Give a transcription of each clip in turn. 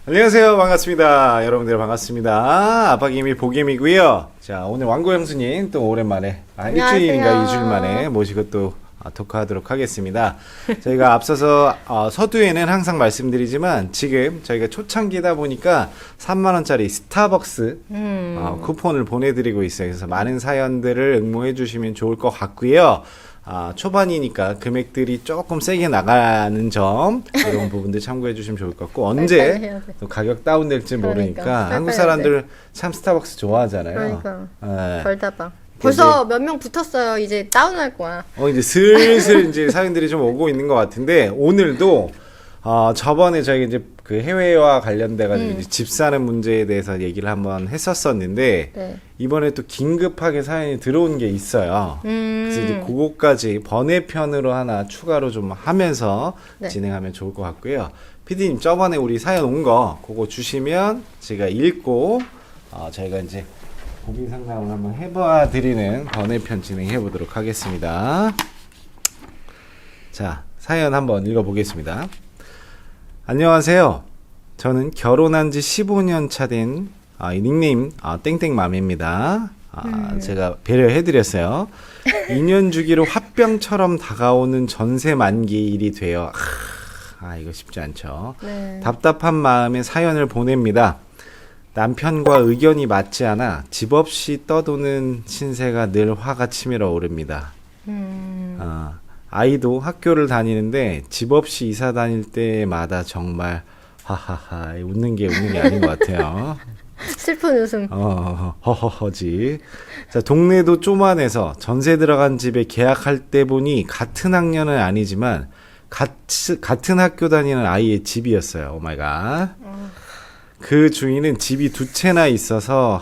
안녕하세요. 반갑습니다. 여러분들 반갑습니다. 아빠김이 보겸이고요. 자, 오늘 왕고 형수님 또 오랜만에 일주일인가 2주일 만에 모시고 또 토크하도록 하겠습니다. 저희가 앞서서 서두에는 항상 말씀드리지만 지금 저희가 초창기다 보니까 3만원짜리 스타벅스 쿠폰을 보내드리고 있어요. 그래서 많은 사연들을 응모해 주시면 좋을 것 같고요. 초반이니까 금액들이 조금 세게 나가는 점 이런 부분들 참고해 주시면 좋을 것 같고 언제 또 가격 다운될지 모르니까 한국 사람들 참 스타벅스 좋아하잖아요. 그러니까 벌다방 벌써 몇 명 붙었어요. 이제 다운할 거야. 이제 슬슬 이제 사연들이 좀 오고 있는 것 같은데 오늘도 저번에 저희가 이제 그 해외와 관련돼 가지고 이제 집 사는 문제에 대해서 얘기를 한번 했었었는데 네. 이번에 또 긴급하게 사연이 들어온 게 있어요. 그래서 이제 그거까지 번외편으로 하나 추가로 좀 하면서 네. 진행하면 좋을 것 같고요. PD님 저번에 우리 사연 온 거 그거 주시면 제가 읽고 저희가 이제 고민 상담을 한번 해봐 드리는 번외편 진행해 보도록 하겠습니다. 자, 사연 한번 읽어보겠습니다. 안녕하세요. 저는 결혼한 지 15년 차 된 닉네임 땡땡맘입니다. 제가 배려해드렸어요. 2년 주기로 화병처럼 다가오는 전세 만기일이 되어 이거 쉽지 않죠. 네. 답답한 마음에 사연을 보냅니다. 남편과 의견이 맞지 않아 집 없이 떠도는 신세가 늘 화가 치밀어 오릅니다. 아이도 학교를 다니는데 집 없이 이사 다닐 때마다 정말 하하하 웃는 게 아닌 것 같아요. 슬픈 웃음. 허허허지. 자, 동네도 쪼만해서 전세 들어간 집에 계약할 때 보니 같은 학년은 아니지만 같은 학교 다니는 아이의 집이었어요. 오마이갓. 그 주인은 집이 두 채나 있어서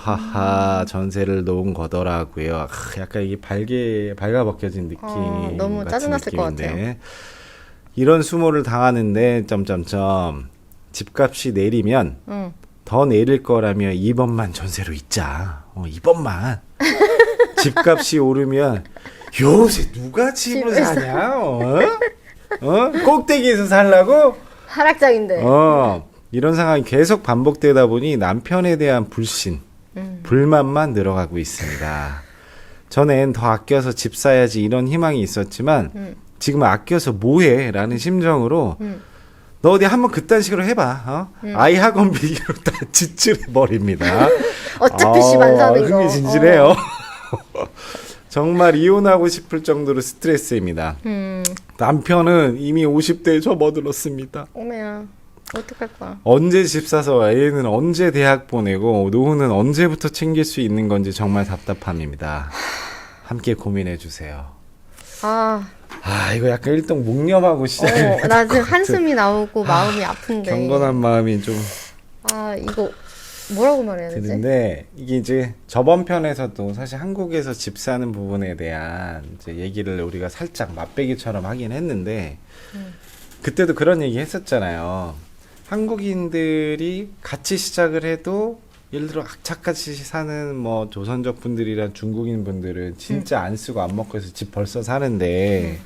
전세를 놓은 거더라고요. 약간 이게 발가벗겨진 느낌 너무 같은 짜증났을 것 느낌인데. 같아요. 이런 수모를 당하는데 집값이 내리면 더 내릴 거라며 2번만 전세로 있자. 2번만. 집값이 오르면 요새 누가 집을 사냐? 꼭대기에서 살라고? 하락장인데. 이런 상황이 계속 반복되다 보니 남편에 대한 불신, 불만만 늘어가고 있습니다. 전엔 더 아껴서 집 사야지 이런 희망이 있었지만 지금은 아껴서 뭐해? 라는 심정으로 너 어디 한번 그딴 식으로 해봐. 아이 학원 비기로 다 지출해버립니다. 어차피 집 안 사는 거. 흥미진진해요. 정말 이혼하고 싶을 정도로 스트레스입니다. 남편은 이미 50대에 접어들었습니다. 오메야. 어떡할 거야. 언제 집 사서 애는 언제 대학 보내고 노후는 언제부터 챙길 수 있는 건지 정말 답답함입니다. 함께 고민해 주세요. 이거 약간 일동 묵념하고 시작을 나 지금 한숨이 나오고 마음이 아픈데. 경건한 마음이 좀 이거 뭐라고 말해야 되지? 드는데 이게 이제 저번 편에서도 사실 한국에서 집 사는 부분에 대한 이제 얘기를 우리가 살짝 맛배기처럼 하긴 했는데 그때도 그런 얘기 했었잖아요. 한국인들이 같이 시작을 해도 예를 들어 악착같이 사는 뭐 조선족 분들이랑 중국인 분들은 진짜 안 쓰고 안 먹고 해서 집 벌써 사는데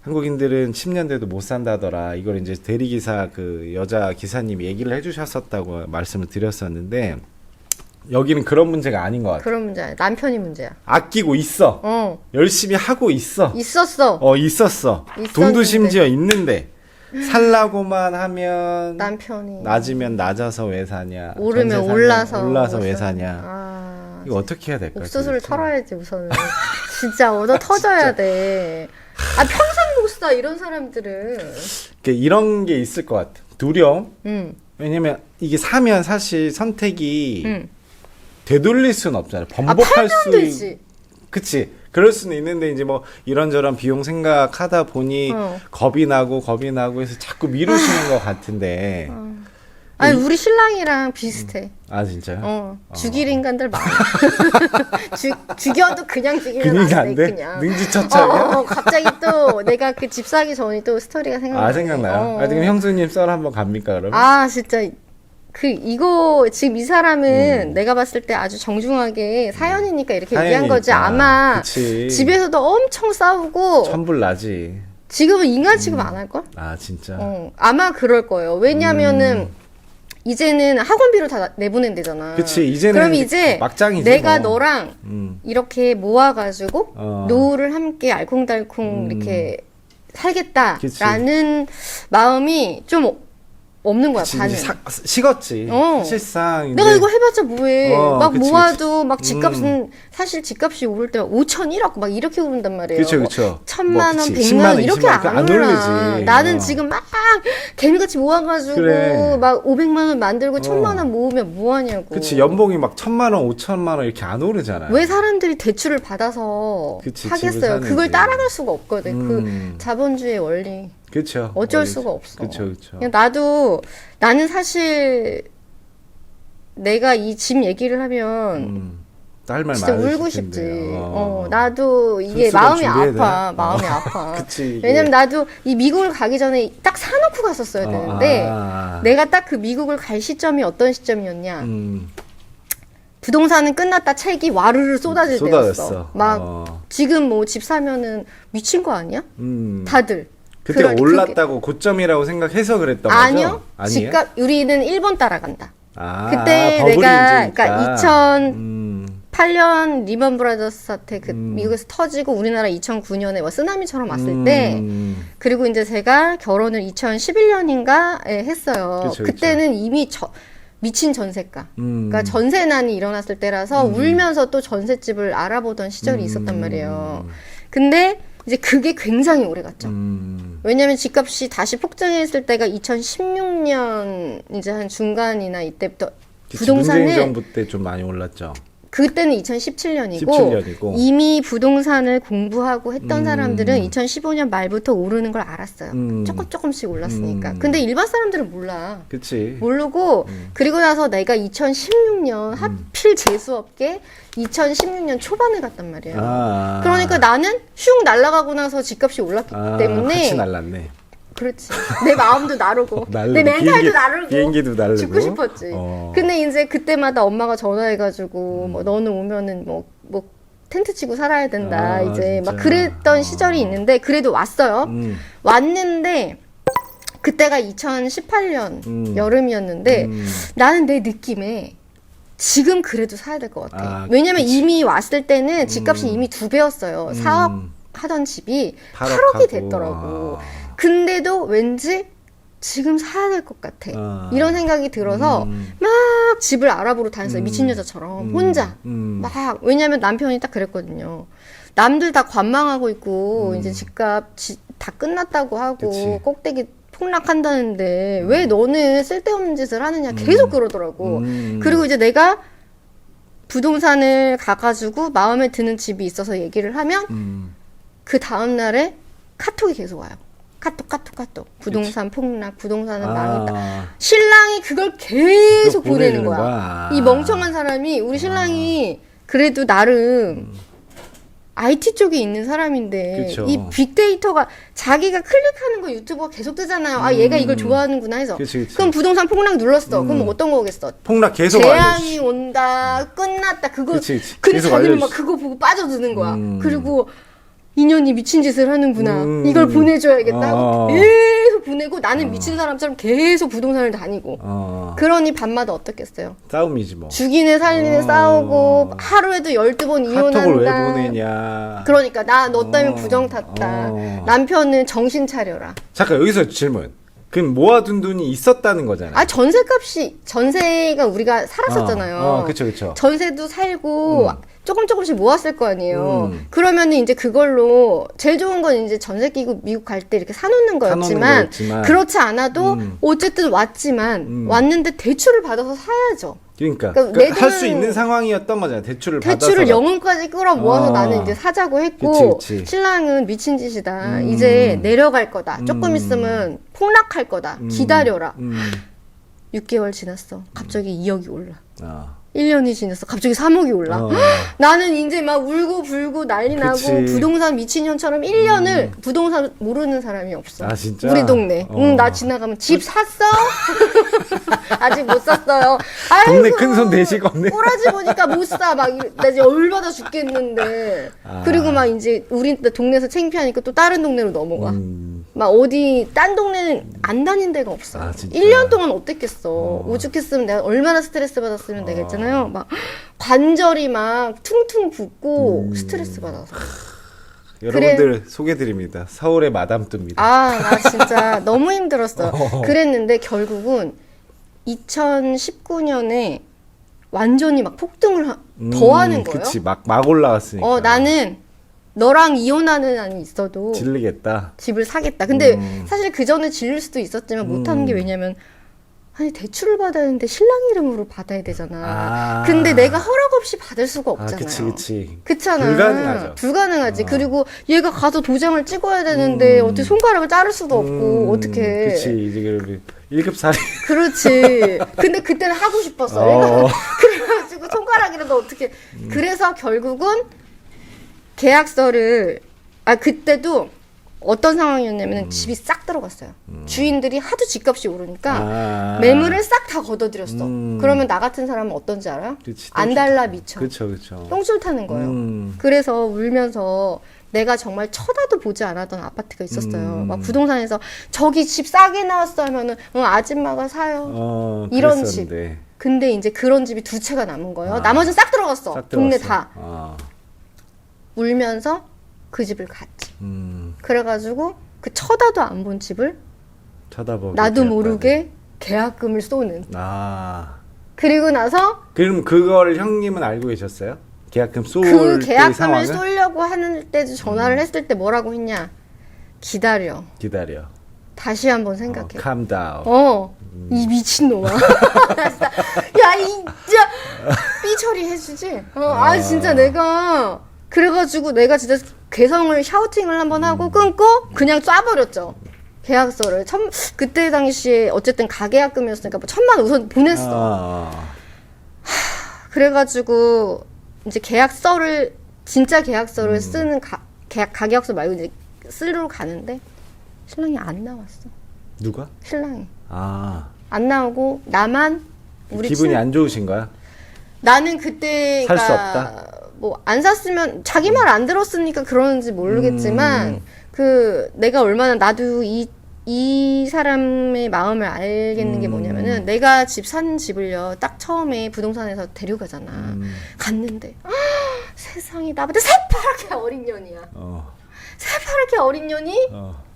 한국인들은 10년 돼도 못 산다더라. 이걸 이제 대리기사 그 여자 기사님이 얘기를 해주셨었다고 말씀을 드렸었는데 여기는 그런 문제가 아닌 것 같아요. 그런 문제 아니야. 남편이 문제야. 아끼고 있어. 열심히 하고 있어. 있었어. 있었어. 돈도 심지어 있는데 살라고만 하면 남편이 낮으면 낮아서 왜 사냐, 오르면 올라서 왜 사냐. 이거 어떻게 해야 될까요? 옥수수를 털어야지 우선은. 진짜 얻어 터져야 돼. 평생 못 사 이런 사람들은. 이런 게 있을 것 같아. 두려움. 왜냐면 이게 사면 사실 선택이 되돌릴 수는 없잖아요. 번복할 수 되지. 그치. 그럴 수는 있는데 이제 뭐 이런저런 비용 생각하다 보니 겁이 나고 해서 자꾸 미루시는 것 같은데. 우리 신랑이랑 비슷해. 진짜요? 죽일 인간들 많아. 죽여도 그냥 죽이면 안 돼. 그냥. 능지처참이야? 갑자기 또 내가 그 집 사기 전에 또 스토리가 생각나. 생각나요? 지금 형수님 썰 한번 갑니까 그러면? 진짜 이거 지금 이 사람은 내가 봤을 때 아주 정중하게 사연이니까 이렇게 얘기한 거지. 아마 그치. 집에서도 엄청 싸우고 천불나지. 지금은 인간 취급 안 할걸? 진짜? 아마 그럴 거예요. 왜냐면은 이제는 학원비로 다 내보낸대잖아. 그치, 이제는 그럼 이제 막장이지, 내가 뭐. 너랑 음. 이렇게 모아가지고 어. 노후를 함께 알콩달콩 이렇게 살겠다라는 그치. 마음이 좀 없는 거야. 그치, 반은. 이제 식었지. 어. 사실상 내가 이제 이거 해봤자 뭐해. 막 그치, 모아도 막 집값은 사실 집값이 오를 때 5천 1억 막 이렇게 오른단 말이에요. 그쵸, 그쵸. 1,000만 원, 그치. 100만 원 10만 이렇게 20만 원 안 안 올라. 오르지. 나는 지금 막 개미같이 모아가지고 그래. 막 500만 원 만들고 1,000만 원 모으면 뭐 하냐고. 그치, 연봉이 막 1,000만 원, 5천만 원 이렇게 안 오르잖아요. 왜 사람들이 대출을 받아서 그치, 집을 하겠어요? 사는지. 그걸 따라갈 수가 없거든. 음. 그 자본주의 원리. 그쵸. 어쩔 수가 없어. 그쵸, 그쵸. 그냥 나는 사실 내가 이 집 얘기를 하면 딸말 진짜 많으실 울고 텐데. 싶지. 나도 이게 술수건 마음이 준비해야 아파. 돼. 마음이 아파. 그치, 이게. 왜냐면 나도 이 미국을 가기 전에 딱 사놓고 갔었어야 되는데 내가 딱 그 미국을 갈 시점이 어떤 시점이었냐. 부동산은 끝났다 책이 와르르 쏟아질 쏟아졌어. 때였어. 막 지금 뭐 집 사면은 미친 거 아니야? 다들. 그때 그러니 올랐다고 고점이라고 생각해서 그랬던 아니요. 거죠? 아니에요? 집값 우리는 일본 따라간다. 아, 그때 버블이 내가 일주니까. 그러니까 2008년 리먼 브라더스 사태 그 미국에서 터지고 우리나라 2009년에 뭐 쓰나미처럼 왔을 때 그리고 이제 제가 결혼을 2011년인가에 했어요. 그쵸, 그쵸. 그때는 이미 미친 전세가. 그러니까 전세난이 일어났을 때라서 울면서 또 전셋집을 알아보던 시절이 있었단 말이에요. 근데 이제 그게 굉장히 오래 갔죠. 왜냐면 집값이 다시 폭등했을 때가 2016년 이제 한 중간이나 이때부터 부동산은 문재인 정부 때 좀 많이 올랐죠. 그때는 2017년이고 17년이고. 이미 부동산을 공부하고 했던 사람들은 2015년 말부터 오르는 걸 알았어요. 조금씩 올랐으니까. 근데 일반 사람들은 몰라. 그치. 모르고 그리고 나서 내가 2016년 하필 재수없게 2016년 초반에 갔단 말이에요. 그러니까 나는 흉 날아가고 나서 집값이 올랐기 때문에 같이 날랐네. 그렇지. 내 마음도 나르고 날르고, 내 멘탈도 나르고 비행기도 날르고. 죽고 싶었지. 근데 이제 그때마다 엄마가 전화해가지고 뭐 너는 오면은 뭐 텐트 치고 살아야 된다. 이제 진짜. 막 그랬던 시절이 있는데 그래도 왔어요. 왔는데 그때가 2018년 여름이었는데 나는 내 느낌에 지금 그래도 사야 될 것 같아. 왜냐면 그치. 이미 왔을 때는 집값이 이미 2배였어요. 4억 하던 집이 8억이 됐더라고. 근데도 왠지 지금 사야 될 것 같아. 이런 생각이 들어서 막 집을 알아보러 다녔어요. 미친 여자처럼. 혼자. 막, 왜냐면 남편이 딱 그랬거든요. 남들 다 관망하고 있고, 이제 집값 다 끝났다고 하고, 그치. 꼭대기 폭락한다는데, 왜 너는 쓸데없는 짓을 하느냐. 계속 그러더라고. 그리고 이제 내가 부동산을 가가지고 마음에 드는 집이 있어서 얘기를 하면, 그 다음날에 카톡이 계속 와요. 카톡. 부동산 폭락, 부동산은 망했다. 신랑이 그걸 계속 그거 보내는 보내는 거야. 거야. 이 멍청한 사람이, 우리 신랑이 그래도 나름 IT 쪽에 있는 사람인데, 그쵸. 이 빅데이터가 자기가 클릭하는 거 유튜버가 계속 뜨잖아요. 아, 얘가 이걸 좋아하는구나 해서. 그치. 그럼 부동산 폭락 눌렀어. 그럼 어떤 거겠어? 폭락 계속 재앙이 알려주지. 온다, 끝났다, 그거. 그치. 근데 계속 자기는 막 알려주지. 그거 보고 빠져드는 거야. 그리고 인연이 미친 짓을 하는구나. 이걸 보내줘야겠다 하고 어. 계속 보내고 나는 미친 사람처럼 계속 부동산을 다니고. 그러니 밤마다 어떻겠어요? 싸움이지 뭐. 죽이네 살리네 싸우고 하루에도 12번 이혼한다. 카톡을 왜 보내냐. 그러니까 나 너 때문에 부정 탔다. 남편은 정신 차려라. 잠깐 여기서 질문. 그럼 모아둔 돈이 있었다는 거잖아요. 아 전세가 우리가 살았었잖아요. 그쵸. 전세도 살고 조금씩 모았을 거 아니에요. 그러면은 이제 그걸로 제일 좋은 건 이제 전세 끼고 미국 갈 때 이렇게 사놓는 거였지만 그렇지 않아도 어쨌든 왔는데 대출을 받아서 사야죠. 그러니까 내 할 수 돈은- 있는 상황이었던 거잖아요. 대출을 대출을 받아서. 영혼까지 끌어 모아서 나는 이제 사자고 했고 그치. 신랑은 미친 짓이다. 이제 내려갈 거다. 조금 있으면 폭락할 거다. 기다려라. 6개월 지났어. 갑자기 2억이 올라. 1년이 지났어. 갑자기 3억이 올라. 나는 이제 막 울고 불고 난리 나고 그치. 부동산 미친년처럼 1년을 부동산 모르는 사람이 없어. 아, 진짜? 우리 동네. 나 지나가면 집 샀어? 아직 못 샀어요. 동네 큰손 대시가 없네. 꼬라지 보니까 못 사. 막 나 이제 열받아 죽겠는데. 그리고 막 이제 우리 동네에서 창피하니까 또 다른 동네로 넘어가. 막 어디 딴 동네는 안 다닌 데가 없어. 아, 진짜? 1년 동안 어땠겠어. 오죽했으면 내가 얼마나 스트레스 받았으면 되겠잖아요. 막 관절이 막 퉁퉁 붓고 스트레스 받아서. 여러분들 소개드립니다. 서울의 마담뚜입니다. 아, 나 진짜 너무 힘들었어. 그랬는데 결국은 2019년에 완전히 막 폭등을 더 하는 거예요. 그치, 막 올라왔으니까. 나는 너랑 이혼하는 한이 있어도 질리겠다. 집을 사겠다. 근데 사실 그 전에 질릴 수도 있었지만 못하는 게 왜냐면 아니 대출을 받아야 하는데 신랑 이름으로 받아야 되잖아. 근데 내가 허락 없이 받을 수가 없잖아요. 그치. 그렇잖아. 불가능하죠. 불가능하지. 그리고 얘가 가서 도장을 찍어야 되는데 어떻게 손가락을 자를 수도 없고 어떻게. 그치. 이제 1급 살인. 그렇지. 근데 그때는 하고 싶었어. 얘가. 그래가지고 손가락이라도 어떻게. 그래서 결국은 계약서를 그때도 어떤 상황이었냐면 집이 싹 들어갔어요. 주인들이 하도 집값이 오르니까 매물을 싹 다 걷어들였어. 그러면 나 같은 사람은 어떤지 알아요? 그치, 안 달라 미쳐. 그쵸. 똥줄 타는 거예요. 그래서 울면서 내가 정말 쳐다도 보지 않았던 아파트가 있었어요. 막 부동산에서 저기 집 싸게 나왔어 하면은 아줌마가 사요. 이런 그랬었는데. 집. 근데 이제 그런 집이 2채가 남은 거예요. 나머지는 싹 들어갔어. 싹 동네 들어갔어. 다. 울면서 그 집을 갔지. 그래가지고 그 쳐다도 안 본 집을 쳐다보고 나도 모르게 계약금을 쏘는. 그리고 나서 그럼 그걸 형님은 알고 계셨어요? 계약금 쏠 그 때 계약금을 상황을? 쏘려고 하는 때 전화를 했을 때 뭐라고 했냐? 기다려. 다시 한번 생각해. calm down. 이 미친놈아. 야, 진짜 삐 처리해주지? 진짜 내가 그래가지고 내가 진짜 개성을 샤우팅을 한번 하고 끊고 그냥 쏴버렸죠. 계약서를. 그때 당시에 어쨌든 가계약금이었으니까 뭐 1,000만 원 우선 보냈어. 그래가지고 이제 진짜 계약서를 쓰는 가계약서 말고 이제 쓰러 가는데 신랑이 안 나왔어. 누가? 신랑이. 안 나오고 나만 우리 기분이 안 좋으신 거야? 나는 그때가 살 수 없다? 뭐 안 샀으면 자기 말 안 들었으니까 그러는지 모르겠지만 내가 얼마나 나도 이 사람의 마음을 알겠는 게 뭐냐면은 내가 산 집을요 딱 처음에 부동산에서 데려가잖아. 갔는데 세상에 나보다 새파랗게 어린 년이야. 새파랗게 어린 년이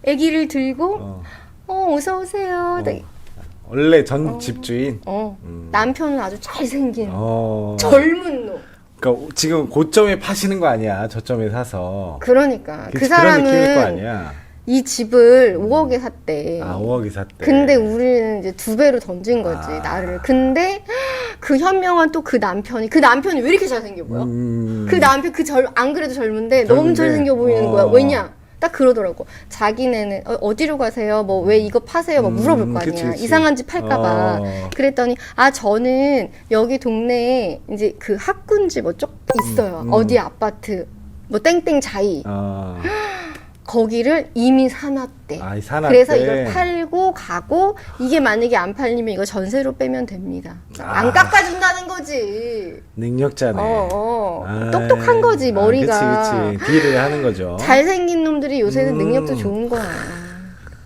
아기를 들고 어서 오세요. 원래 전 집주인? 남편은 아주 잘생긴 젊은 놈. 그러니까 지금 고점에 파시는 거 아니야. 저점에 사서. 그러니까 그 그런 느낌일 거 사람은 아니야. 이 집을 5억에 샀대. 5억에 샀대. 근데 우리는 이제 2배로 던진 거지, 나를. 근데 그 현명한 또 그 남편이 왜 이렇게 잘생겨 보여? 그 남편 안 그래도 젊은데 너무 잘생겨 보이는 거야. 왜냐? 딱 그러더라고. 자기네는 어디로 가세요? 뭐 왜 이거 파세요? 뭐 물어볼 거 아니야. 그치. 이상한 집 팔까봐. 그랬더니 저는 여기 동네에 이제 그 학군지 뭐 쪽 있어요. 어디 아파트 뭐 땡땡 자이. 거기를 이미 사놨대. 사놨대. 그래서 이걸 팔고 가고 이게 만약에 안 팔리면 이거 전세로 빼면 됩니다. 안 깎아준다는 거지. 능력자네. 똑똑한 거지 머리가. 그치. 딜을 하는 거죠. 잘생긴 놈들이 요새는 능력도 좋은 거야.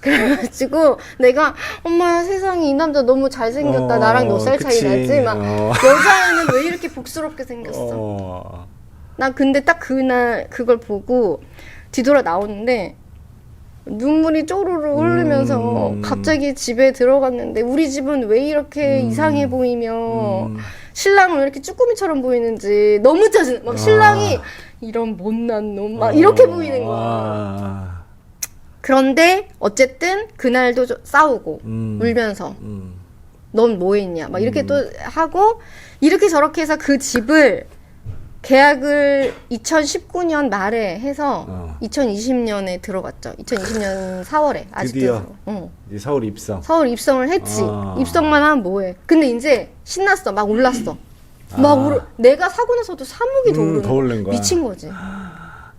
그래가지고 내가 엄마 세상에 이 남자 너무 잘생겼다. 나랑 몇 살 차이 나지? 막 여자애는 왜 이렇게 복스럽게 생겼어? 나 근데 딱 그날 그걸 보고 뒤돌아 나오는데 눈물이 쪼르르 흐르면서 갑자기 집에 들어갔는데 우리 집은 왜 이렇게 이상해 보이며 신랑은 왜 이렇게 쭈꾸미처럼 보이는지 너무 짜증. 막 신랑이 이런 못난 놈 막 이렇게 보이는 거야. 그런데 어쨌든 그날도 싸우고 울면서 넌 뭐 했냐 막 이렇게 또 하고 이렇게 저렇게 해서 그 집을 계약을 2019년 말에 해서 2020년에 들어갔죠. 2020년 4월에 드디어 아직도 이제 서울 입성. 서울 입성을 했지. 입성만 하면 뭐해. 근데 이제 신났어. 막 올랐어. 내가 사고 나서도 3억이 더 오르는 거야. 미친 거지.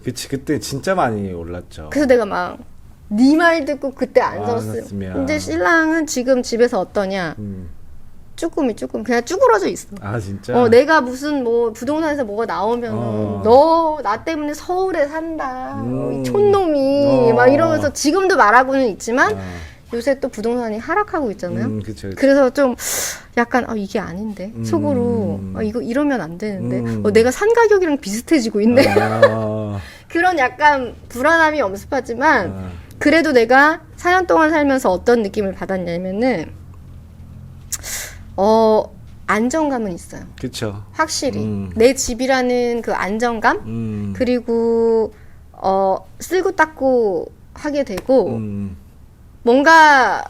그치. 그때 진짜 많이 올랐죠. 그래서 내가 막 네 말 듣고 그때 안 샀어요. 이제 신랑은 지금 집에서 어떠냐. 쭈꾸미 그냥 쭈그러져 있어. 아 진짜? 내가 무슨 뭐 부동산에서 뭐가 나오면 너 나 때문에 서울에 산다. 이 촌놈이 막 이러면서 지금도 말하고는 있지만 요새 또 부동산이 하락하고 있잖아요. 그쵸. 그래서 좀 약간 이게 아닌데 속으로 이거 이러면 안 되는데 내가 산 가격이랑 비슷해지고 있네. 그런 약간 불안함이 엄습하지만 그래도 내가 4년 동안 살면서 어떤 느낌을 받았냐면은 안정감은 있어요. 그쵸. 확실히 내 집이라는 그 안정감 그리고 쓸고 닦고 하게 되고 뭔가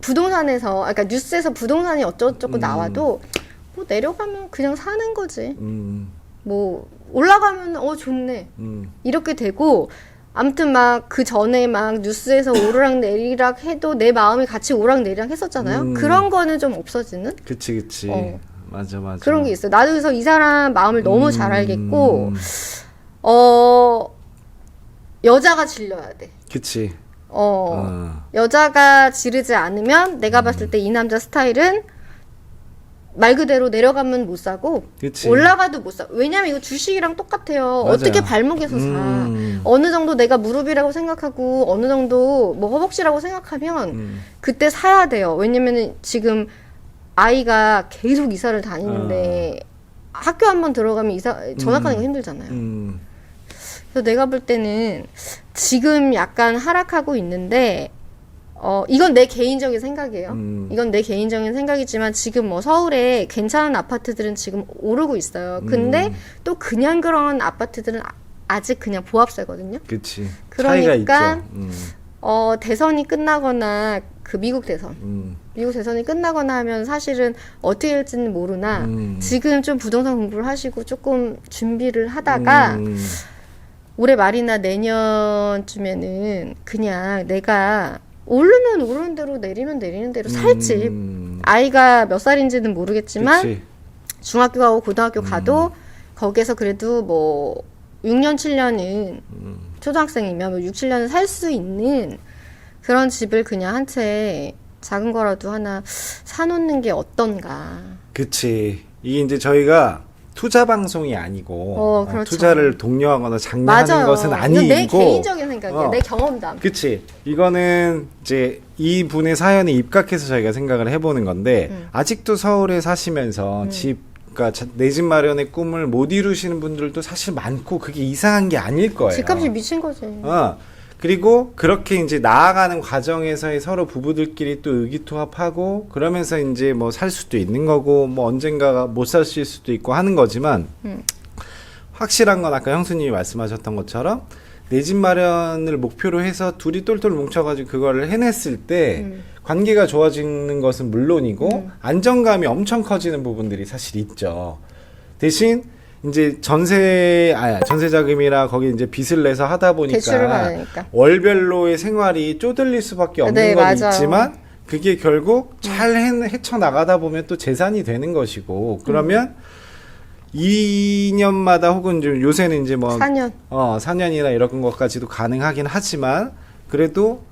부동산에서 그러니까 뉴스에서 부동산이 어쩌고저쩌고 나와도 뭐 내려가면 그냥 사는 거지. 뭐 올라가면 좋네. 이렇게 되고 아무튼 막 그 전에 막 뉴스에서 오르락 내리락 해도 내 마음이 같이 오르락 내리락 했었잖아요. 그런 거는 좀 없어지는? 그치. 맞아. 그런 게 있어요. 나도 그래서 이 사람 마음을 너무 잘 알겠고 여자가 질려야 돼. 그치. 여자가 지르지 않으면 내가 봤을 때 이 남자 스타일은 말 그대로 내려가면 못 사고 그치. 올라가도 못 사. 왜냐면 이거 주식이랑 똑같아요. 맞아요. 어떻게 발목에서 사. 어느 정도 내가 무릎이라고 생각하고 어느 정도 뭐 허벅지라고 생각하면 그때 사야 돼요. 왜냐면은 지금 아이가 계속 이사를 다니는데 학교 한번 들어가면 전학 가는 거 힘들잖아요. 그래서 내가 볼 때는 지금 약간 하락하고 있는데 이건 내 개인적인 생각이에요. 이건 내 개인적인 생각이지만 지금 뭐 서울에 괜찮은 아파트들은 지금 오르고 있어요. 근데 또 그냥 그런 아파트들은 아직 그냥 보합세거든요. 그치. 그러니까 대선이 끝나거나 그 미국 대선이 끝나거나 하면 사실은 어떻게 될지는 모르나 지금 좀 부동산 공부를 하시고 조금 준비를 하다가 올해 말이나 내년쯤에는 그냥 내가 오르면 오르는 대로 내리면 내리는 대로 살 집. 아이가 몇 살인지는 모르겠지만 그치. 중학교 가고 고등학교 가도 거기에서 그래도 뭐 6년 7년은 초등학생이면 뭐 6, 7년은 살 수 있는 그런 집을 그냥 한 채 작은 거라도 하나 사놓는 게 어떤가. 그치. 이게 이제 저희가 투자 방송이 아니고 그렇죠. 투자를 독려하거나 장려하는 맞아요. 것은 아니고 이건 내 개인적인 생각이야. 내 경험담. 그치. 이거는 이제 이 분의 사연에 입각해서 저희가 생각을 해보는 건데 아직도 서울에 사시면서 그러니까 내 집 마련의 꿈을 못 이루시는 분들도 사실 많고 그게 이상한 게 아닐 거예요. 집값이 미친 거지. 그리고 그렇게 이제 나아가는 과정에서의 서로 부부들끼리 또 의기투합하고 그러면서 이제 뭐 살 수도 있는 거고 뭐 언젠가 못 사실 수도 있고 하는 거지만 확실한 건 아까 형수님이 말씀하셨던 것처럼 내 집 마련을 목표로 해서 둘이 똘똘 뭉쳐가지고 그거를 해냈을 때 관계가 좋아지는 것은 물론이고 안정감이 엄청 커지는 부분들이 사실 있죠. 대신 이제 전세 자금이라 거기 이제 빚을 내서 하다 대출을 보니까 받으니까. 월별로의 생활이 쪼들릴 수밖에 없는 네, 건 맞아요. 있지만 그게 결국 잘 헤쳐나가다 보면 또 재산이 되는 것이고 그러면 2년마다 혹은 좀 요새는 이제 뭐 4년. 4년이나 이런 것까지도 가능하긴 하지만 그래도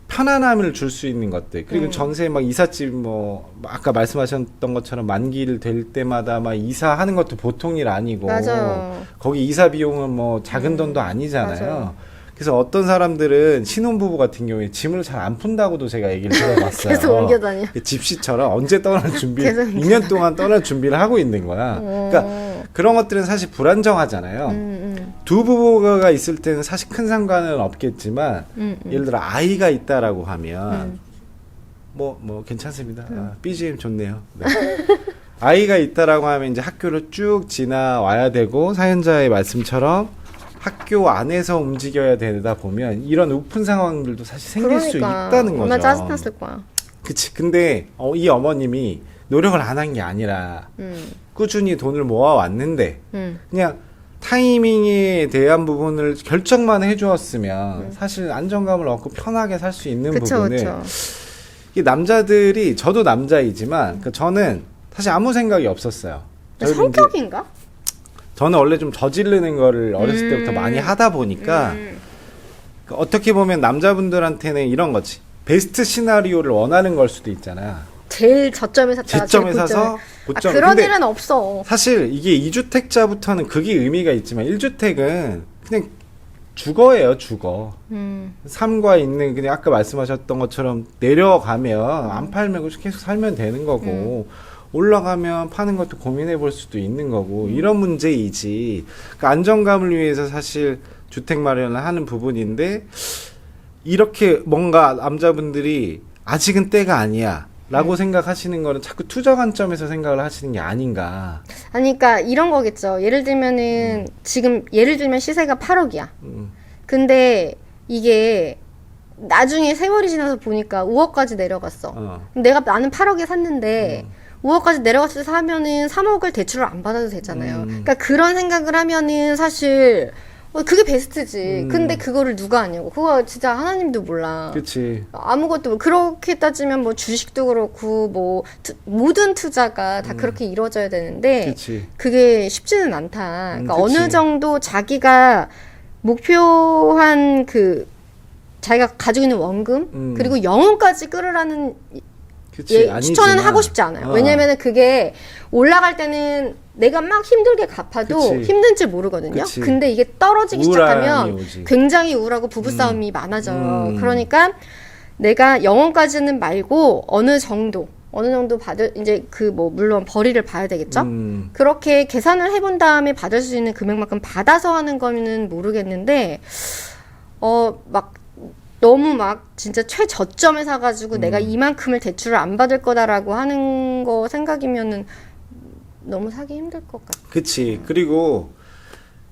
편안함을 줄 수 있는 것들 그리고 전세 막 이삿집 뭐 아까 말씀하셨던 것처럼 만기를 될 때마다 막 이사하는 것도 보통 일 아니고 맞아요. 거기 이사 비용은 뭐 작은 돈도 아니잖아요. 맞아요. 그래서 어떤 사람들은 신혼부부 같은 경우에 짐을 잘 안 푼다고도 제가 얘기를 들어봤어요. 계속 옮겨 다녀. 집시처럼 언제 떠날 준비 계속 2년 동안 떠날 준비를 하고 있는 거야. 그러니까 그런 것들은 사실 불안정하잖아요. 두 부부가 있을 때는 사실 큰 상관은 없겠지만 예를 들어 아이가 있다라고 하면 뭐 괜찮습니다. BGM 좋네요. 네. 아이가 있다라고 하면 이제 학교를 쭉 지나와야 되고 사연자의 말씀처럼 학교 안에서 움직여야 되다 보면 이런 우픈 상황들도 사실 생길 수 있다는 거죠. 얼마나 짜증났을 거야. 그치. 근데 이 어머님이 노력을 안 한 게 아니라 꾸준히 돈을 모아왔는데 그냥 타이밍에 대한 부분을 결정만 해주었으면 사실 안정감을 얻고 편하게 살 수 있는 부분을 그쵸. 이 남자들이 저도 남자이지만 저는 사실 아무 생각이 없었어요. 성격인가? 저는 원래 좀 저지르는 거를 어렸을 때부터 많이 하다 보니까 어떻게 보면 남자분들한테는 이런 거지. 베스트 시나리오를 원하는 걸 수도 있잖아. 제일 저점에 샀다가 지점에 제일 사서 고점. 그런 근데 일은 없어. 사실 이게 2주택자부터는 그게 의미가 있지만 1주택은 그냥 주거예요, 주거. 삶과 있는 그냥 아까 말씀하셨던 것처럼 내려가면 안 팔면 계속 살면 되는 거고 올라가면 파는 것도 고민해 볼 수도 있는 거고 이런 문제이지. 그러니까 안정감을 위해서 사실 주택 마련을 하는 부분인데 이렇게 뭔가 남자분들이 아직은 때가 아니야. 라고 생각하시는 거는 자꾸 투자 관점에서 생각을 하시는 게 아닌가. 아니, 그러니까 이런 거겠죠. 예를 들면은 지금 예를 들면 시세가 8억이야. 근데 이게 나중에 세월이 지나서 보니까 5억까지 내려갔어. 그럼 나는 8억에 샀는데 5억까지 내려갔을 때 사면은 3억을 대출을 안 받아도 되잖아요. 그러니까 그런 생각을 하면은 사실 그게 베스트지. 근데 그거를 누가 아냐고. 그거 진짜 하나님도 몰라. 그치. 아무것도 그렇게 따지면 뭐 주식도 그렇고 뭐 모든 투자가 다 그렇게 이루어져야 되는데 그치. 그게 쉽지는 않다. 그러니까 그치. 어느 정도 자기가 목표한 자기가 가지고 있는 원금 그리고 영혼까지 끌으라는 그치. 추천은 아니지만. 하고 싶지 않아요. 왜냐면은 그게 올라갈 때는 내가 막 힘들게 갚아도 그치. 힘든 줄 모르거든요. 그치. 근데 이게 떨어지기 우울함이 시작하면 오지. 굉장히 우울하고 부부싸움이 많아져요. 그러니까 내가 영혼까지는 말고 어느 정도 받을 이제 물론 벌이를 봐야 되겠죠. 그렇게 계산을 해본 다음에 받을 수 있는 금액만큼 받아서 하는 거는 모르겠는데 막 너무 막 진짜 최저점에 사가지고 내가 이만큼을 대출을 안 받을 거다라고 하는 거 생각이면은 너무 사기 힘들 것 같아. 그치. 그리고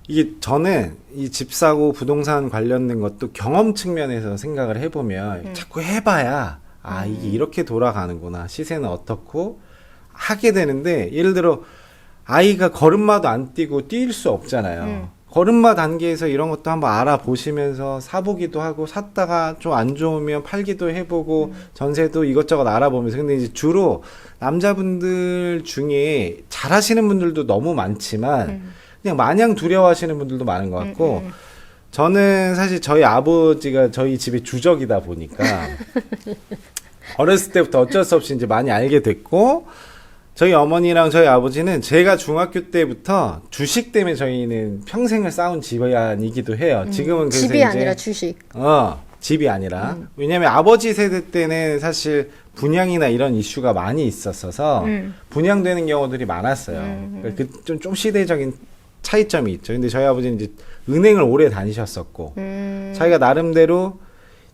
이게 저는 이 집 사고 부동산 관련된 것도 경험 측면에서 생각을 해보면 자꾸 해봐야 이게 이렇게 돌아가는구나. 시세는 어떻고 하게 되는데 예를 들어 아이가 걸음마도 안 뛰고 뛸 수 없잖아요. 걸음마 단계에서 이런 것도 한번 알아보시면서 사보기도 하고 샀다가 좀 안 좋으면 팔기도 해보고 전세도 이것저것 알아보면서 근데 이제 주로 남자분들 중에 잘하시는 분들도 너무 많지만 그냥 마냥 두려워하시는 분들도 많은 것 같고 저는 사실 저희 아버지가 저희 집의 주적이다 보니까 어렸을 때부터 어쩔 수 없이 이제 많이 알게 됐고 저희 어머니랑 저희 아버지는 제가 중학교 때부터 주식 때문에 저희는 평생을 쌓은 집안이기도 해요. 지금은 그래서 집이 이제 아니라 주식. 집이 아니라. 왜냐면 아버지 세대 때는 사실 분양이나 이런 이슈가 많이 있었어서 분양되는 경우들이 많았어요. 그러니까 좀 시대적인 차이점이 있죠. 근데 저희 아버지는 이제 은행을 오래 다니셨었고 자기가 나름대로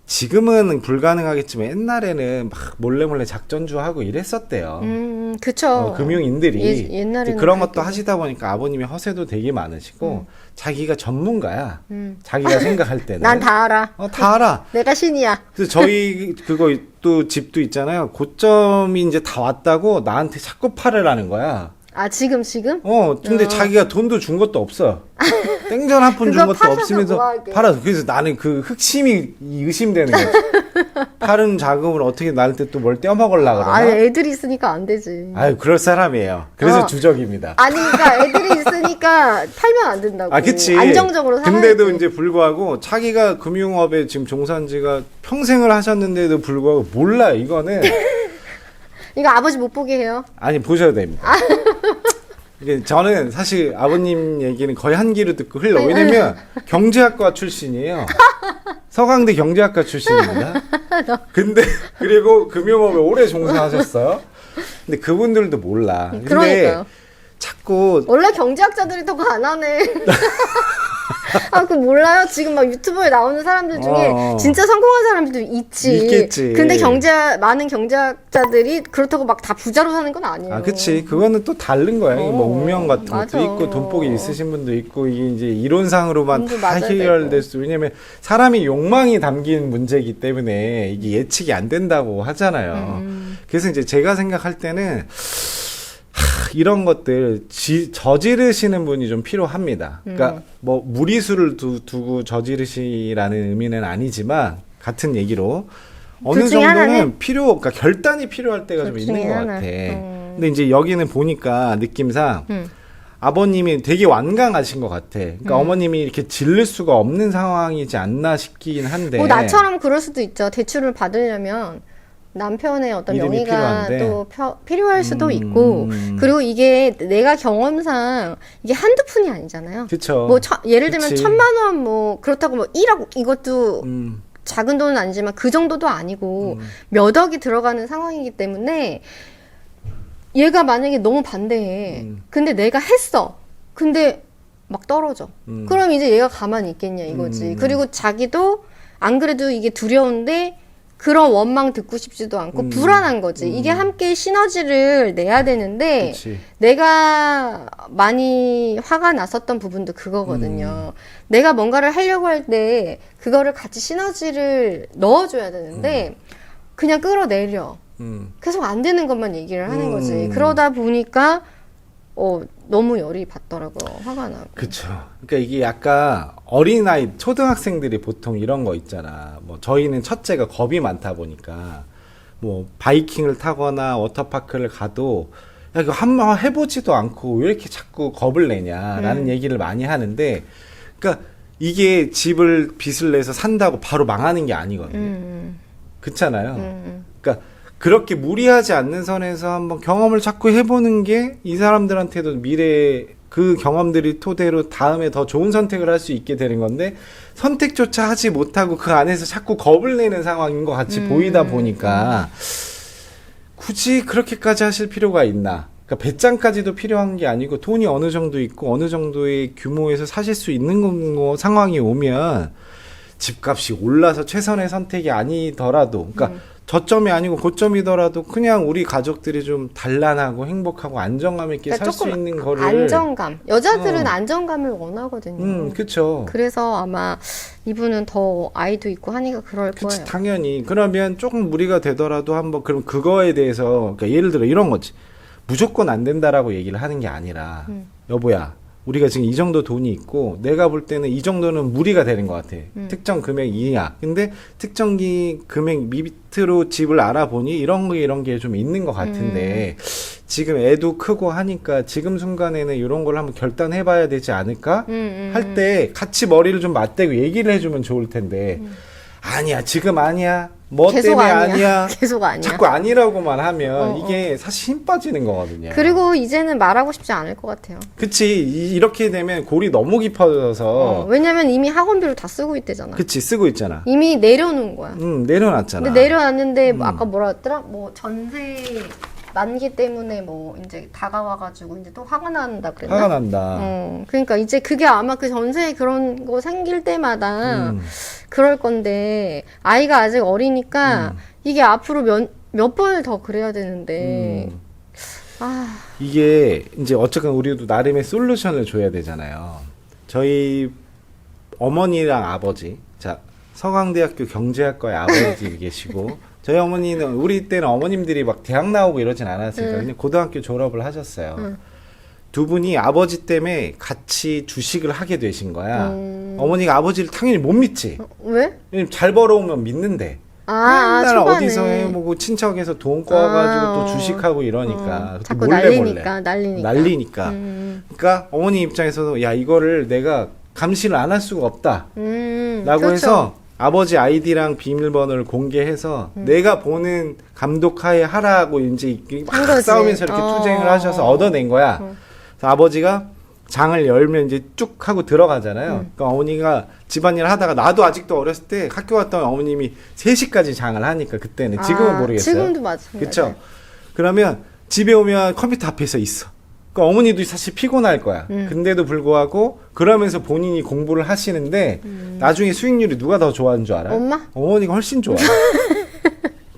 지금은 불가능하겠지만 옛날에는 막 몰래 작전주하고 이랬었대요. 그쵸. 금융인들이 옛날에는 그런 것도 하시다 보니까 아버님이 허세도 되게 많으시고 자기가 전문가야. 자기가 생각할 때는 난 다 알아. 다 알아. 내가 신이야. 그래서 저희 그거 또 집도 있잖아요. 고점이 이제 다 왔다고 나한테 자꾸 팔으라는 거야. 지금? 근데 자기가 돈도 준 것도 없어. 땡전 한 푼 준 그거 것도 파셔서 없으면서 뭐 하게. 팔아서. 그래서 나는 그 흑심이 의심되는 거지. 파는 자금을 어떻게 나한테 또 뭘 떼어먹으려고 그러나? 애들이 있으니까 안 되지. 그럴 사람이에요. 그래서 주적입니다. 그러니까 애들이 있으니까 팔면 안 된다고. 그치. 안정적으로 살아야지. 근데도 이제 불구하고 자기가 금융업에 지금 종사한 지가 평생을 하셨는데도 불구하고 몰라요, 이거는. 이거 아버지 못 보게 해요. 아니, 보셔야 됩니다. 이게 저는 사실 아버님 얘기는 거의 한 귀로 듣고 흘러. 왜냐면 경제학과 출신이에요. 서강대 경제학과 출신입니다. 근데 그리고 금융업에 오래 종사하셨어요. 근데 그분들도 몰라. 근데 그러니까요. 자꾸 원래 경제학자들이 더 가난해. 그거 몰라요? 지금 막 유튜브에 나오는 사람들 중에 진짜 성공한 사람들도 있겠지. 근데 많은 경제학자들이 그렇다고 막 다 부자로 사는 건 아니에요. 그치. 그거는 또 다른 거야. 뭐 운명 같은 맞아. 것도 있고 돈복이 있으신 분도 있고 이게 이제 이론상으로만 다 맞아야 해결될 수. 왜냐면 사람이 욕망이 담긴 문제이기 때문에 이게 예측이 안 된다고 하잖아요. 그래서 이제 제가 생각할 때는 이런 것들 저지르시는 분이 좀 필요합니다. 그러니까 뭐 무리수를 두고 저지르시라는 의미는 아니지만 같은 얘기로 어느 정도는 그러니까 결단이 필요할 때가 좀 있는 것 같아. 근데 이제 여기는 보니까 느낌상 아버님이 되게 완강하신 것 같아. 그러니까 어머님이 이렇게 질릴 수가 없는 상황이지 않나 싶긴 한데. 나처럼 그럴 수도 있죠. 대출을 받으려면 남편의 어떤 믿음이 명의가 필요한데. 또 필요할 수도 있고, 그리고 이게 내가 경험상 이게 한두 푼이 아니잖아요. 그쵸. 뭐 예를 들면 그치. 1,000만 원 뭐 그렇다고 뭐 1억 이것도 음, 작은 돈은 아니지만 그 정도도 아니고 몇 억이 들어가는 상황이기 때문에 얘가 만약에 너무 반대해. 근데 내가 했어. 근데 막 떨어져. 그럼 이제 얘가 가만히 있겠냐 이거지. 그리고 자기도 안 그래도 이게 두려운데 그런 원망 듣고 싶지도 않고 불안한 거지. 이게 함께 시너지를 내야 되는데 그치. 내가 많이 화가 났었던 부분도 그거거든요. 내가 뭔가를 하려고 할 때 그거를 같이 시너지를 넣어줘야 되는데 그냥 끌어내려. 계속 안 되는 것만 얘기를 하는 거지. 그러다 보니까 너무 열이 받더라고요. 화가 나고. 그쵸. 그러니까 이게 약간 어린아이, 초등학생들이 보통 이런 거 있잖아. 뭐 저희는 첫째가 겁이 많다 보니까 뭐 바이킹을 타거나 워터파크를 가도 야 이거 한번 해보지도 않고 왜 이렇게 자꾸 겁을 내냐라는 얘기를 많이 하는데, 그러니까 이게 집을 빚을 내서 산다고 바로 망하는 게 아니거든요. 그렇잖아요. 그러니까 그렇게 무리하지 않는 선에서 한번 경험을 자꾸 해보는 게 이 사람들한테도 미래에 그 경험들이 토대로 다음에 더 좋은 선택을 할 수 있게 되는 건데, 선택조차 하지 못하고 그 안에서 자꾸 겁을 내는 상황인 것 같이 보이다 보니까 굳이 그렇게까지 하실 필요가 있나. 그러니까 배짱까지도 필요한 게 아니고 돈이 어느 정도 있고 어느 정도의 규모에서 사실 수 있는 거 상황이 오면 집값이 올라서 최선의 선택이 아니더라도, 그러니까 저점이 아니고 고점이더라도 그냥 우리 가족들이 좀 단란하고 행복하고 안정감 있게 그러니까 살 수 조금 있는 거를. 안정감. 여자들은 안정감을 원하거든요. 그쵸. 그래서 아마 이분은 더 아이도 있고 하니까 그럴 그치, 거예요. 당연히. 그러면 조금 무리가 되더라도 한번, 그럼 그거에 대해서, 그러니까 예를 들어 이런 거지. 무조건 안 된다라고 얘기를 하는 게 아니라, 여보야, 우리가 지금 이 정도 돈이 있고, 내가 볼 때는 이 정도는 무리가 되는 것 같아. 특정 금액 이하. 근데 특정 금액 밑으로 집을 알아보니 이런 게 좀 있는 것 같은데, 지금 애도 크고 하니까 지금 순간에는 이런 걸 한번 결단해봐야 되지 않을까? 할 때 같이 머리를 좀 맞대고 얘기를 해주면 좋을 텐데, 아니야, 지금 아니야. 뭐 계속 때문에 아니야. 아니야. 계속 아니야. 자꾸 아니라고만 하면 이게 사실 힘 빠지는 거거든요. 그리고 이제는 말하고 싶지 않을 것 같아요. 그치. 이렇게 되면 골이 너무 깊어져서. 왜냐면 이미 학원비를 다 쓰고 있대잖아. 그치, 쓰고 있잖아. 이미 내려놓은 거야. 내려놨잖아. 근데 내려놨는데 뭐 아까 뭐라 했더라? 뭐 전세 만기 때문에 뭐 이제 다가와가지고 이제 또 화가 난다 그랬나? 화가 난다. 그러니까 이제 그게 아마 그 전세 그런 거 생길 때마다 그럴 건데 아이가 아직 어리니까 이게 앞으로 몇 번을 더 그래야 되는데 이게 이제 어쨌든 우리도 나름의 솔루션을 줘야 되잖아요. 저희 어머니랑 아버지, 자, 서강대학교 경제학과의 아버지 계시고, 저희 어머니는, 우리 때는 어머님들이 막 대학 나오고 이러진 않았으니까 그냥 고등학교 졸업을 하셨어요. 두 분이 아버지 때문에 같이 주식을 하게 되신 거야. 어머니가 아버지를 당연히 못 믿지. 왜? 왜냐면 잘 벌어오면 믿는데. 맨날 어디서 해보고 친척에서 돈 꼬아가지고 또 주식하고 이러니까. 자꾸 몰래 날리니까. 그러니까 어머니 입장에서도 야, 이거를 내가 감시를 안 할 수가 없다. 라고 그렇죠. 해서 아버지 아이디랑 비밀번호를 공개해서 내가 보는 감독하에 하라고 이제 막 거지. 싸우면서 이렇게 투쟁을 하셔서 얻어낸 거야. 그래서 아버지가 장을 열면 이제 쭉 하고 들어가잖아요. 그러니까 어머니가 집안일 하다가, 나도 아직도 어렸을 때 학교 갔던 어머님이 3시까지 장을 하니까, 그때는. 지금은 모르겠어요. 지금도 마찬가지. 그렇죠. 그러면 집에 오면 컴퓨터 앞에서 있어. 그러니까 어머니도 사실 피곤할 거야. 근데도 불구하고 그러면서 본인이 공부를 하시는데 나중에 수익률이 누가 더 좋아하는 줄 알아? 엄마? 어머니가 훨씬 좋아.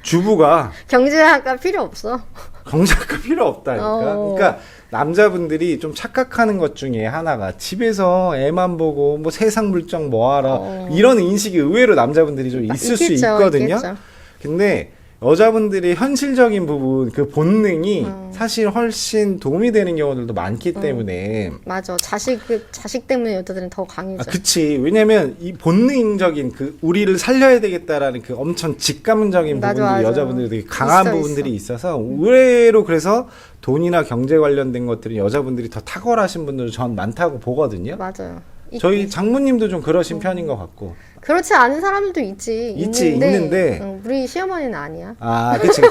주부가 경제학과 필요 없어. 경제학과 필요 없다니까. 그러니까 남자분들이 좀 착각하는 것 중에 하나가 집에서 애만 보고 뭐 세상 물정 뭐하라 이런 인식이 의외로 남자분들이 좀 있을 수 있거든요. 있겠죠. 근데 여자분들이 현실적인 부분, 그 본능이 사실 훨씬 도움이 되는 경우들도 많기 때문에. 맞아. 자식 때문에 여자들은 더 강해져. 그치. 왜냐면 이 본능적인 그 우리를 살려야 되겠다라는 그 엄청 직감적인 부분들이 여자분들이 되게 강한 부분들이 있어서 의외로, 그래서 돈이나 경제 관련된 것들은 여자분들이 더 탁월하신 분들은 전 많다고 보거든요. 맞아요. 저희 장모님도 좀 그러신 편인 것 같고. 그렇지 않은 사람들도 있는데 우리 시어머니는 아니야. 아, 그치.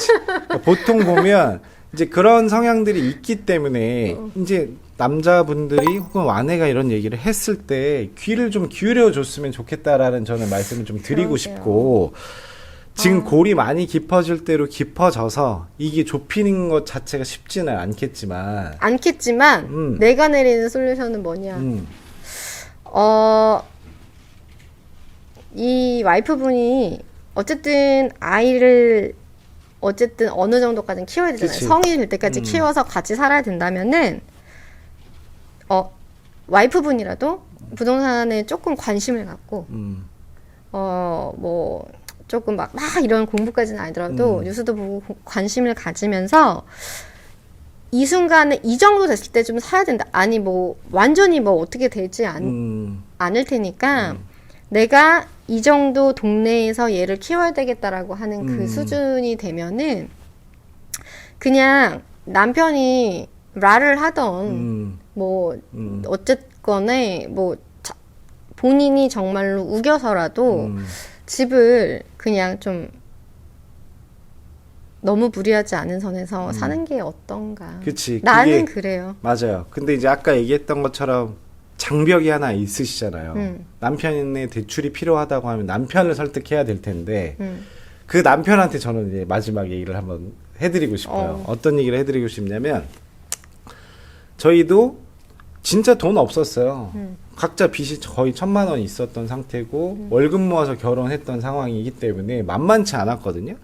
보통 보면 이제 그런 성향들이 있기 때문에 이제 남자분들이 혹은 아내가 이런 얘기를 했을 때 귀를 좀 기울여 줬으면 좋겠다라는 저는 말씀을 좀 드리고 그러게요. 싶고, 지금 골이 많이 깊어질 대로 깊어져서 이게 좁히는 것 자체가 쉽지는 않겠지만 내가 내리는 솔루션은 뭐냐. 이 와이프분이 어쨌든 아이를 어쨌든 어느 정도까지는 키워야 되잖아요. 그치. 성인이 될 때까지 키워서 같이 살아야 된다면은 와이프분이라도 부동산에 조금 관심을 갖고 뭐 조금 막 이런 공부까지는 아니더라도 뉴스도 보고 관심을 가지면서 이 순간에 이 정도 됐을 때 좀 사야 된다. 아니 뭐 완전히 뭐 어떻게 되지 않을 테니까 내가 이 정도 동네에서 얘를 키워야 되겠다라고 하는 그 수준이 되면은 그냥 남편이 라를 하던 뭐 어쨌건에 뭐 본인이 정말로 우겨서라도 집을 그냥 좀 너무 무리하지 않은 선에서 사는 게 어떤가. 그치. 나는 그래요. 맞아요. 근데 이제 아까 얘기했던 것처럼 장벽이 하나 있으시잖아요. 남편의 대출이 필요하다고 하면 남편을 설득해야 될 텐데 그 남편한테 저는 이제 마지막 얘기를 한번 해드리고 싶어요. 어떤 얘기를 해드리고 싶냐면 저희도 진짜 돈 없었어요. 각자 빚이 거의 1,000만 원 있었던 상태고 월급 모아서 결혼했던 상황이기 때문에 만만치 않았거든요.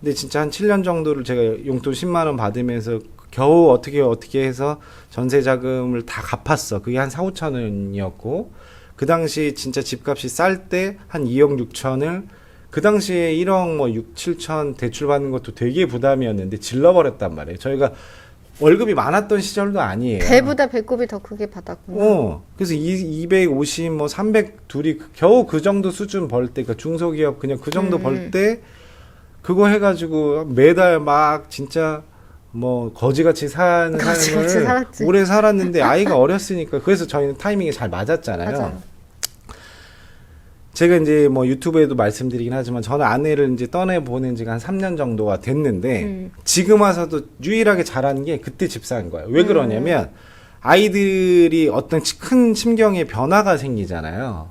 근데 진짜 한 7년 정도를 제가 용돈 10만 원 받으면서 겨우 어떻게 해서 전세 자금을 다 갚았어. 그게 한 4, 5천 원이었고 그 당시 진짜 집값이 쌀 때 한 2억 6천을 그 당시에 1억 뭐 6, 7천 대출 받는 것도 되게 부담이었는데 질러버렸단 말이에요. 저희가 월급이 많았던 시절도 아니에요. 배보다 배꼽이 더 크게 받았구나. 그래서 250, 뭐 300 둘이 겨우 그 정도 수준 벌 때, 그러니까 중소기업 그냥 그 정도 벌 때 그거 해가지고 매달 막 진짜 뭐 거지같이 사는 삶을 오래 살았는데 아이가 어렸으니까 그래서 저희는 타이밍이 잘 맞았잖아요. 맞아요. 제가 이제 뭐 유튜브에도 말씀드리긴 하지만 저는 아내를 이제 떠내 보낸 지가 한 3년 정도가 됐는데 지금 와서도 유일하게 잘하는 게 그때 집 산 거예요. 왜 그러냐면 아이들이 어떤 큰 심경의 변화가 생기잖아요.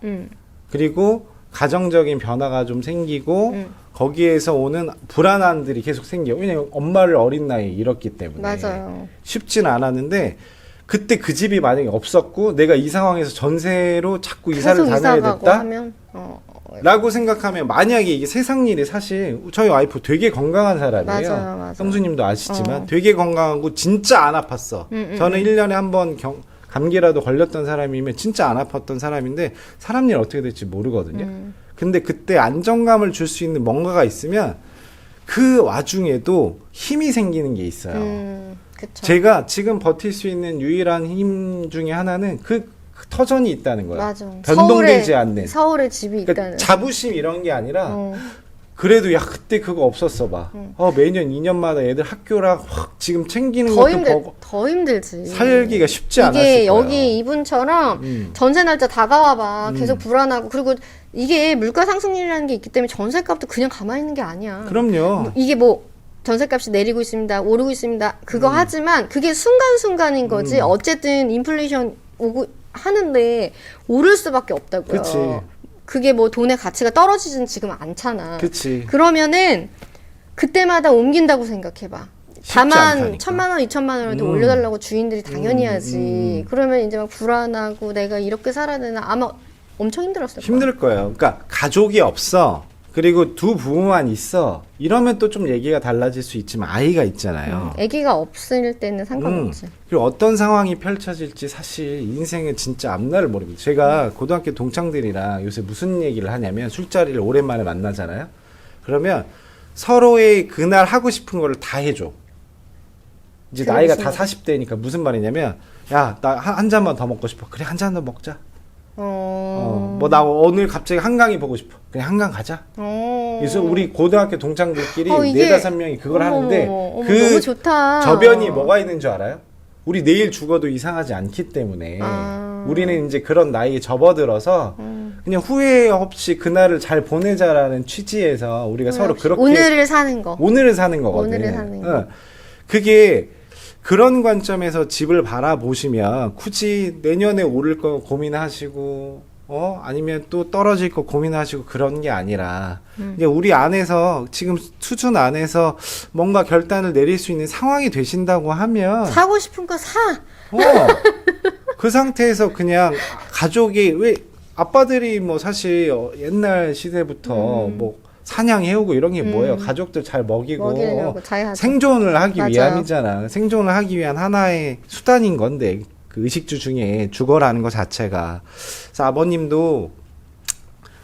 그리고 가정적인 변화가 좀 생기고 거기에서 오는 불안함들이 계속 생겨요. 왜냐면 엄마를 어린 나이에 잃었기 때문에. 맞아요. 쉽진 않았는데 그때 그 집이 만약에 없었고 내가 이 상황에서 전세로 자꾸 이사를 다녀야 됐다? 라고 생각하면 만약에 이게 세상 일이 사실 저희 와이프 되게 건강한 사람이에요. 맞아요. 형수님도 아시지만 되게 건강하고 진짜 안 아팠어. 저는 1년에 한 번 감기라도 걸렸던 사람이면 진짜 안 아팠던 사람인데 사람 일 어떻게 될지 모르거든요. 근데 그때 안정감을 줄 수 있는 뭔가가 있으면 그 와중에도 힘이 생기는 게 있어요. 그쵸. 제가 지금 버틸 수 있는 유일한 힘 중에 하나는 그 터전이 있다는 거예요. 맞아. 변동되지 않는. 서울에 집이 있다는. 그러니까 자부심 이런 게 아니라 그래도 야 그때 그거 없었어 봐. 매년 2년마다 애들 학교랑 확 지금 챙기는 것도 더 힘들지. 살기가 쉽지 않았을 이게 거예요. 여기 이분처럼 전세 날짜 다가와봐 계속 불안하고 그리고 이게 물가 상승률이라는 게 있기 때문에 전세값도 그냥 가만히 있는 게 아니야. 그럼요. 이게 뭐 전세값이 내리고 있습니다. 오르고 있습니다. 그거 하지만 그게 순간순간인 거지. 어쨌든 인플레이션 오고 하는데 오를 수밖에 없다고요. 그치. 그게 뭐 돈의 가치가 떨어지진 지금 않잖아. 그치. 그러면은 그때마다 옮긴다고 생각해봐. 다만 1,000만 원, 2,000만 원이라도 올려달라고 주인들이 당연히 하지. 그러면 이제 막 불안하고 내가 이렇게 살아야 되나 아마 엄청 힘들었을 거야. 힘들 거예요. 그러니까 가족이 없어. 그리고 두 부부만 있어. 이러면 또 좀 얘기가 달라질 수 있지만 아이가 있잖아요. 아기가 없을 때는 상관없지. 그리고 어떤 상황이 펼쳐질지 사실 인생은 진짜 앞날을 모릅니다. 제가 고등학교 동창들이랑 요새 무슨 얘기를 하냐면 술자리를 오랜만에 만나잖아요. 그러면 서로의 그날 하고 싶은 거를 다 해줘. 이제 나이가 다 40대니까 무슨 말이냐면 야, 나 한 잔만 더 먹고 싶어. 그래, 한 잔 더 먹자. 뭐 나 오늘 갑자기 한강이 보고 싶어. 그냥 한강 가자. 그래서 우리 고등학교 동창들끼리 이게 4-5명이 그걸 하는데 그 너무 좋다. 저변이 뭐가 있는 줄 알아요? 우리 내일 죽어도 이상하지 않기 때문에 아. 우리는 이제 그런 나이에 접어들어서 그냥 후회 없이 그날을 잘 보내자라는 취지에서 우리가 서로 그렇게 오늘을 사는 거. 오늘을 사는 거거든. 오늘을 사는 거. 응. 그게 그런 관점에서 집을 바라보시면 굳이 내년에 오를 거 고민하시고 아니면 또 떨어질 거 고민하시고 그런 게 아니라 이제 우리 안에서 지금 수준 안에서 뭔가 결단을 내릴 수 있는 상황이 되신다고 하면 사고 싶은 거 사. 그 상태에서 그냥 가족이 왜 아빠들이 뭐 사실 옛날 시대부터 뭐 사냥해오고 이런 게 뭐예요? 가족들 잘 먹이고 자기 하자. 생존을 하기 맞아요. 위함이잖아. 생존을 하기 위한 하나의 수단인 건데 그 의식주 중에 죽어라는 것 자체가. 그래서 아버님도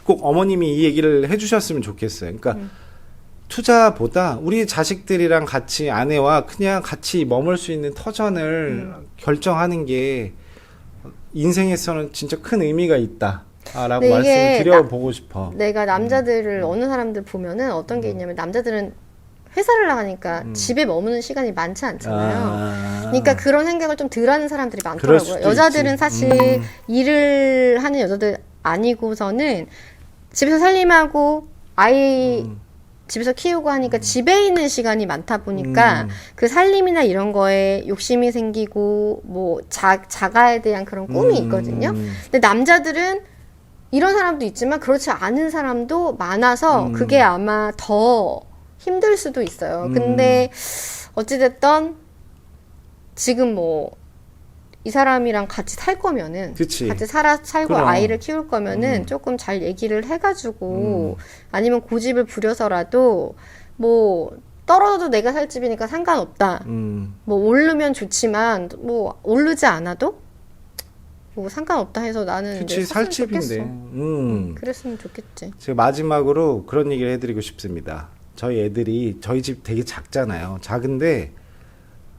꼭 어머님이 이 얘기를 해주셨으면 좋겠어요. 그러니까 투자보다 우리 자식들이랑 같이 아내와 그냥 같이 머물 수 있는 터전을 결정하는 게 인생에서는 진짜 큰 의미가 있다. 라고 근데 이게 말씀을 드려보고 싶어. 내가 남자들을 어느 사람들 보면은 어떤 게 있냐면 남자들은 회사를 나가니까 집에 머무는 시간이 많지 않잖아요. 그러니까 그런 생각을 좀 덜 하는 사람들이 그럴 많더라고요. 수도 여자들은 있지. 사실 일을 하는 여자들 아니고서는 집에서 살림하고 아이 집에서 키우고 하니까 집에 있는 시간이 많다 보니까 그 살림이나 이런 거에 욕심이 생기고 뭐 자가에 대한 그런 꿈이 있거든요. 근데 남자들은 이런 사람도 있지만 그렇지 않은 사람도 많아서 그게 아마 더 힘들 수도 있어요. 근데 어찌됐든 지금 뭐 이 사람이랑 같이 살 거면은 그치. 같이 살고 그럼. 아이를 키울 거면은 조금 잘 얘기를 해가지고 아니면 고집을 부려서라도 뭐 떨어져도 내가 살 집이니까 상관없다. 뭐 오르면 좋지만 뭐 오르지 않아도 뭐 상관없다 해서 나는 그치, 이제 살 샀으면 집인데. 좋겠어. 그랬으면 좋겠지. 제가 마지막으로 그런 얘기를 해드리고 싶습니다. 저희 애들이 저희 집 되게 작잖아요. 작은데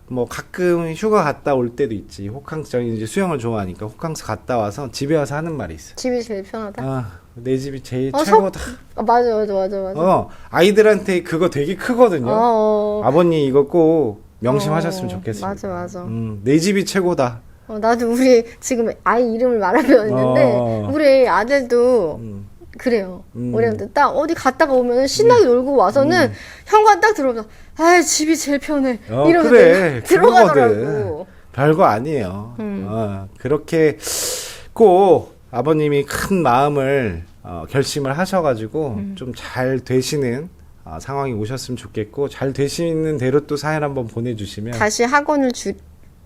뭐 가끔 휴가 갔다 올 때도 있지. 호캉스 저희 이제 수영을 좋아하니까 호캉스 갔다 와서 집에 와서 하는 말이 있어. 집이 제일 편하다. 내 집이 제일 어, 최고다. 맞아. 아이들한테 그거 되게 크거든요. 아버님 이거 꼭 명심하셨으면 좋겠습니다. 맞아. 내 집이 최고다. 나도 우리 지금 아이 이름을 말하면 있는데 우리 아들도 그래요. 우리한테 딱 어디 갔다가 오면 신나게 놀고 와서는 현관 딱 들어오면 아 집이 제일 편해 이러면서 그래, 들어가더라고. 그거거든. 별거 아니에요. 그렇게 꼭 아버님이 큰 마음을 결심을 하셔가지고 좀 잘 되시는 상황이 오셨으면 좋겠고 잘 되시는 대로 또 사연 한번 보내주시면 다시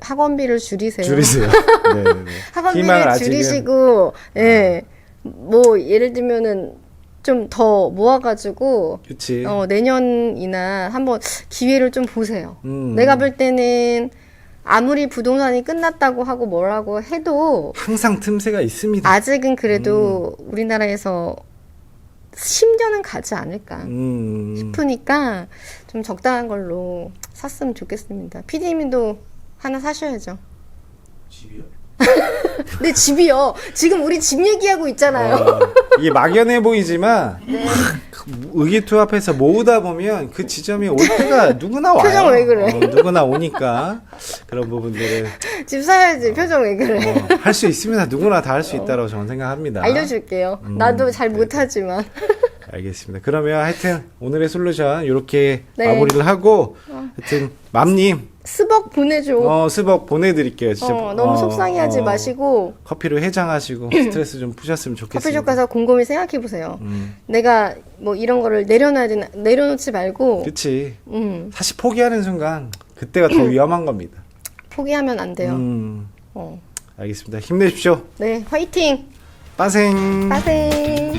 학원비를 줄이세요. 줄이세요. 네. 학원비를 희망을 아직은 줄이시고 예. 뭐 예를 들면은 좀 더 모아가지고 그치. 내년이나 한번 기회를 좀 보세요. 음. 내가 볼 때는 아무리 부동산이 끝났다고 하고 뭐라고 해도 항상 틈새가 있습니다. 아직은 그래도 우리나라에서 10년은 가지 않을까 싶으니까 좀 적당한 걸로 샀으면 좋겠습니다. PD님도 하나 사셔야죠. 집이요? 네, 집이요. 지금 우리 집 얘기하고 있잖아요. 이게 막연해 보이지만 확 의기투합해서 모으다 보면 그 지점이 올 때가 누구나 와요. 표정 왜 그래? 누구나 오니까 그런 부분들을 집 사야지. 표정 왜 그래? 할 수 있습니다. 누구나 다 할 수 있다고 저는 생각합니다. 알려줄게요. 나도 잘 못하지만. 알겠습니다. 그러면 하여튼 오늘의 솔루션 이렇게 네. 마무리를 하고 하여튼 맘님 스벅 보내줘. 스벅 보내드릴게요. 진짜 너무 속상해하지 마시고 커피로 해장하시고 스트레스 좀 푸셨으면 좋겠습니다. 커피숍 가서 곰곰이 생각해 보세요. 내가 뭐 이런 거를 내려놔야 되나 내려놓지 말고 그치. 사실 포기하는 순간 그때가 더 위험한 겁니다. 포기하면 안 돼요. 알겠습니다. 힘내십시오. 네, 화이팅. 빠생. 빠생.